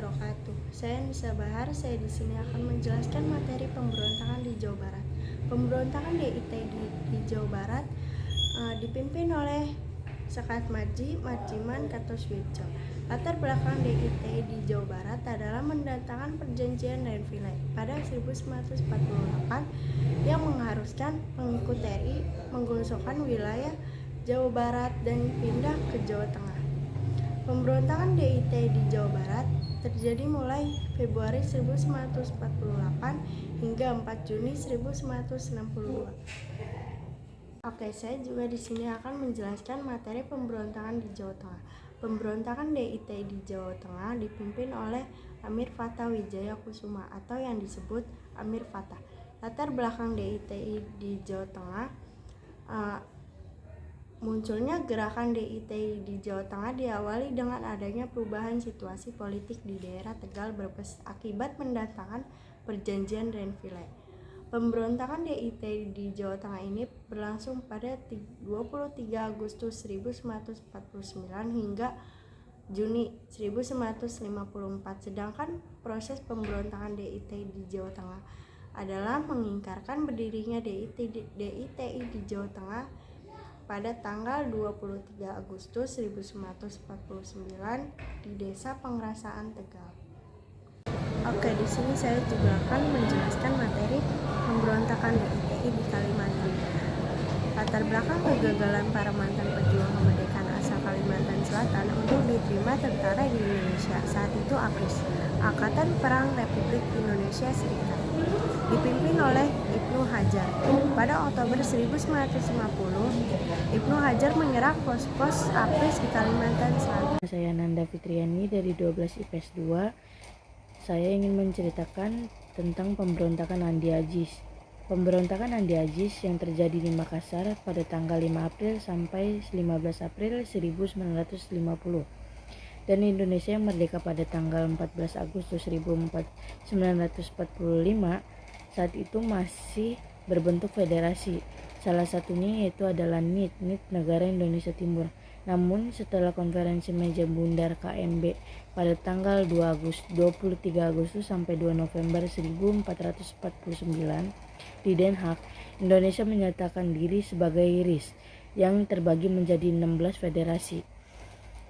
wabarakatuh. Saya Nisa Bahar. Saya di sini akan menjelaskan materi pemberontakan di Jawa Barat. Pemberontakan DIT di Jawa Barat dipimpin oleh Sekat Madji, Marjiman, Kartosoewirjo. Latar belakang DIT di Jawa Barat adalah mendatangkan perjanjian Renville pada 1948 yang mengharuskan pengikut TRI menggosokkan wilayah Jawa Barat dan pindah ke Jawa Tengah. Pemberontakan DIT di Jawa Barat terjadi mulai Februari 1948 hingga 4 Juni 1962. Oke, saya juga di sini akan menjelaskan materi pemberontakan di Jawa Tengah. Pemberontakan DIT di Jawa Tengah dipimpin oleh Amir Fattah Wijaya Kusuma atau yang disebut Amir Fattah. Latar belakang DIT di Jawa Tengah, munculnya gerakan DIT di Jawa Tengah diawali dengan adanya perubahan situasi politik di daerah Tegal Brebes akibat mendatangkan perjanjian Renville. Pemberontakan DIT di Jawa Tengah ini berlangsung pada 23 Agustus 1949 hingga Juni 1954. Sedangkan proses pemberontakan DIT di Jawa Tengah adalah mengingkarkan berdirinya DITI di Jawa Tengah pada tanggal 23 Agustus 1949 di Desa Pengrasaan Tegal. Oke, di sini saya juga akan menjelaskan materi pemberontakan DITI di Kalimantan. Latar belakang kegagalan para mantan pejuang kemerdekaan asal Kalimantan Selatan untuk diterima tentara di Indonesia saat itu APRIS, Angkatan Perang Republik Indonesia Serikat, dipimpin oleh Ibnu Hajar. Pada Oktober 1950, Ibnu Hajar menyerang pos-pos APRIS di Kalimantan Selatan. Saya Nanda Fitriani dari 12 IPS 2. Saya ingin menceritakan tentang pemberontakan Andi Aziz. Pemberontakan Andi Aziz yang terjadi di Makassar pada tanggal 5 April sampai 15 April 1950 dan Indonesia yang merdeka pada tanggal 14 Agustus 1945. Saat itu masih berbentuk federasi. Salah satunya yaitu adalah NIT Negara Indonesia Timur. Namun setelah konferensi meja bundar KMB pada tanggal 23 Agustus sampai 2 November 1449 di Den Haag, Indonesia menyatakan diri sebagai RIS yang terbagi menjadi 16 federasi.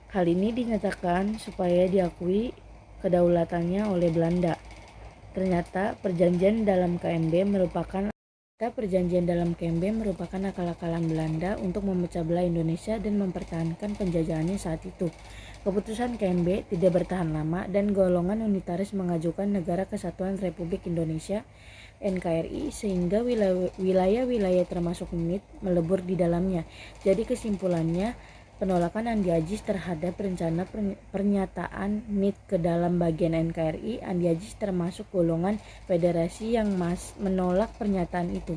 Hal ini dinyatakan supaya diakui kedaulatannya oleh Belanda. Ternyata perjanjian dalam KMB merupakan akal-akalan Belanda untuk memecah belah Indonesia dan mempertahankan penjajahannya saat itu. Keputusan KMB tidak bertahan lama dan golongan unitaris mengajukan Negara Kesatuan Republik Indonesia (NKRI) sehingga wilayah-wilayah termasuk NIT melebur di dalamnya. Jadi kesimpulannya, penolakan Andi Aziz terhadap rencana pernyataan NIT ke dalam bagian NKRI, Andi Aziz termasuk golongan federasi yang menolak pernyataan itu.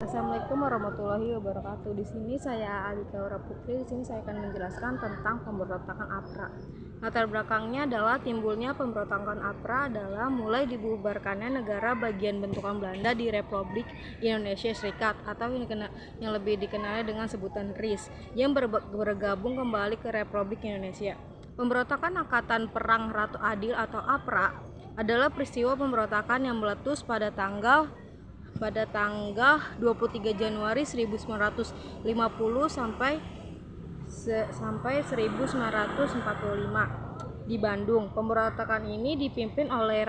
Assalamualaikum warahmatullahi wabarakatuh. Di sini saya Alika Aura Putri. Di sini saya akan menjelaskan tentang pemberontakan APRA. Latar belakangnya adalah timbulnya pemberontakan APRA adalah mulai dibubarkannya negara bagian bentukan Belanda di Republik Indonesia Serikat atau yang lebih dikenal dengan sebutan RIS yang bergabung kembali ke Republik Indonesia. Pemberontakan Angkatan Perang Ratu Adil atau APRA adalah peristiwa pemberontakan yang meletus pada tanggal 23 Januari 1950 sampai 1945 di Bandung. Pemberontakan ini dipimpin oleh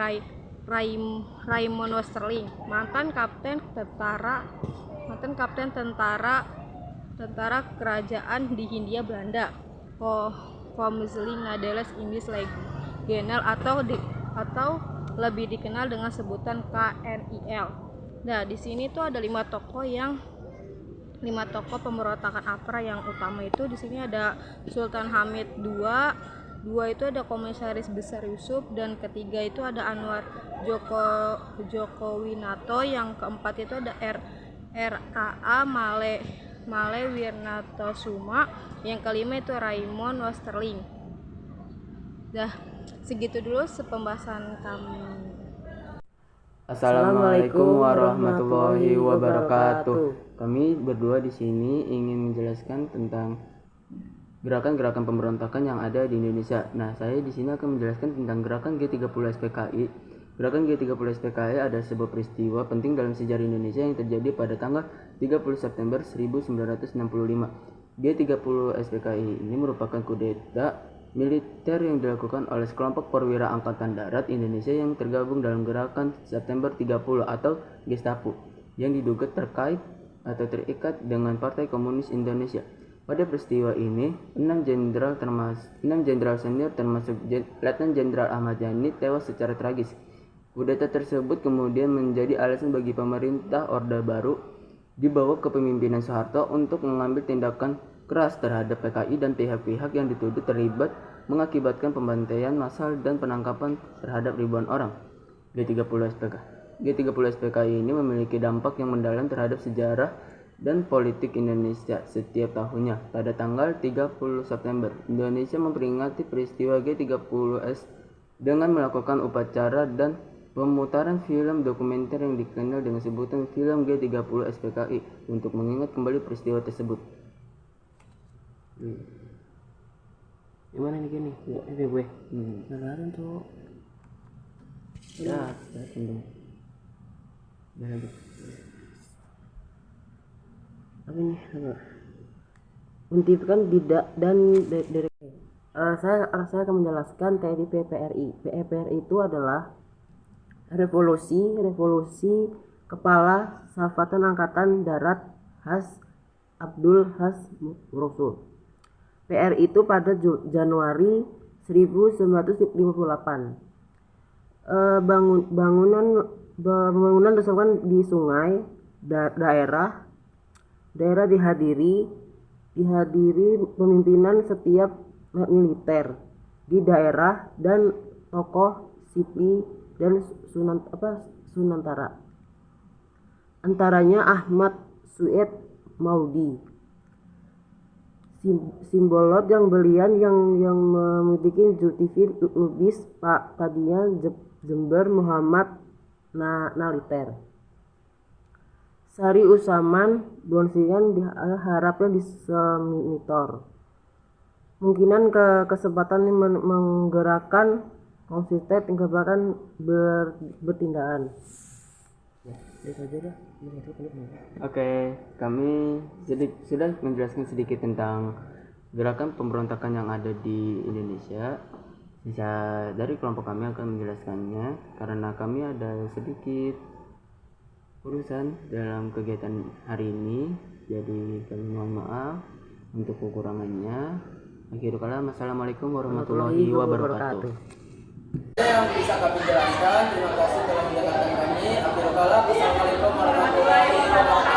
Raymond Westerling, mantan kapten tentara kerajaan di Hindia Belanda, Koninklijke Nederlandse Indisch Legionel atau lebih dikenal dengan sebutan KNIL. Nah, di sini tuh ada 5 tokoh pemberontakan APRA yang utama itu di sini ada Sultan Hamid II, itu ada Komisaris Besar Yusuf, dan ketiga itu ada Anwar Jokowinoto, yang keempat itu ada RAA Male Wirnatasuma, yang kelima itu Raymond Westerling. Dah, segitu dulu pembahasan kami. Assalamualaikum warahmatullahi wabarakatuh. Kami berdua di sini ingin menjelaskan tentang gerakan-gerakan pemberontakan yang ada di Indonesia. Nah, saya di sini akan menjelaskan tentang gerakan G30 SPKI. Gerakan G30 SPKI adalah sebuah peristiwa penting dalam sejarah Indonesia yang terjadi pada tanggal 30 September 1965. G30 SPKI ini merupakan kudeta militer yang dilakukan oleh sekelompok perwira Angkatan Darat Indonesia yang tergabung dalam gerakan September 30 atau Gestapo yang diduga terkait atau terikat dengan Partai Komunis Indonesia. Pada peristiwa ini, 6 jenderal senior termasuk Letnan Jenderal Ahmad Yani tewas secara tragis. Kudeta tersebut kemudian menjadi alasan bagi pemerintah Orde Baru di bawah kepemimpinan Soeharto untuk mengambil tindakan keras terhadap PKI dan pihak-pihak yang dituduh terlibat mengakibatkan pembantaian massal dan penangkapan terhadap ribuan orang. G30 SPKI ini memiliki dampak yang mendalam terhadap sejarah dan politik Indonesia setiap tahunnya. Pada tanggal 30 September, Indonesia memperingati peristiwa G30S dengan melakukan upacara dan pemutaran film dokumenter yang dikenal dengan sebutan film G30 SPKI untuk mengingat kembali peristiwa tersebut. Gimana nih gini? Ini gue. Nalaran tuh. Ya, tunggu. Apa ini? Untikan bidak dan dari saya akan menjelaskan TNI PPRI. PPRI itu adalah revolusi Kepala Staf Angkatan Darat Has Abdul Has Rasul. PR itu pada Januari 1958. Bangunan dilakukan di sungai daerah dihadiri pemimpinan setiap militer di daerah dan tokoh sipil dan sunantara. Antaranya Ahmad Sued Maudi. Simbolot yang belian yang memiliki Zulkifli Lubis, Pak Kadian Jember, Muhammad Naliter. Sari Usaman Bonsian diharapkan disemitor. Mungkinan kesempatan menggerakkan konsisten bahkan bertindakan. Oke, kami sudah menjelaskan sedikit tentang gerakan pemberontakan yang ada di Indonesia. Bisa dari kelompok kami akan menjelaskannya karena kami ada sedikit urusan dalam kegiatan hari ini. Jadi kami mohon maaf untuk kekurangannya. Akhirul kalam, assalamualaikum warahmatullahi wabarakatuh. Yang bisa kami jelaskan, terima kasih telah mendengarkan kami. Akhirul kalam, assalamualaikum warahmatullahi wabarakatuh.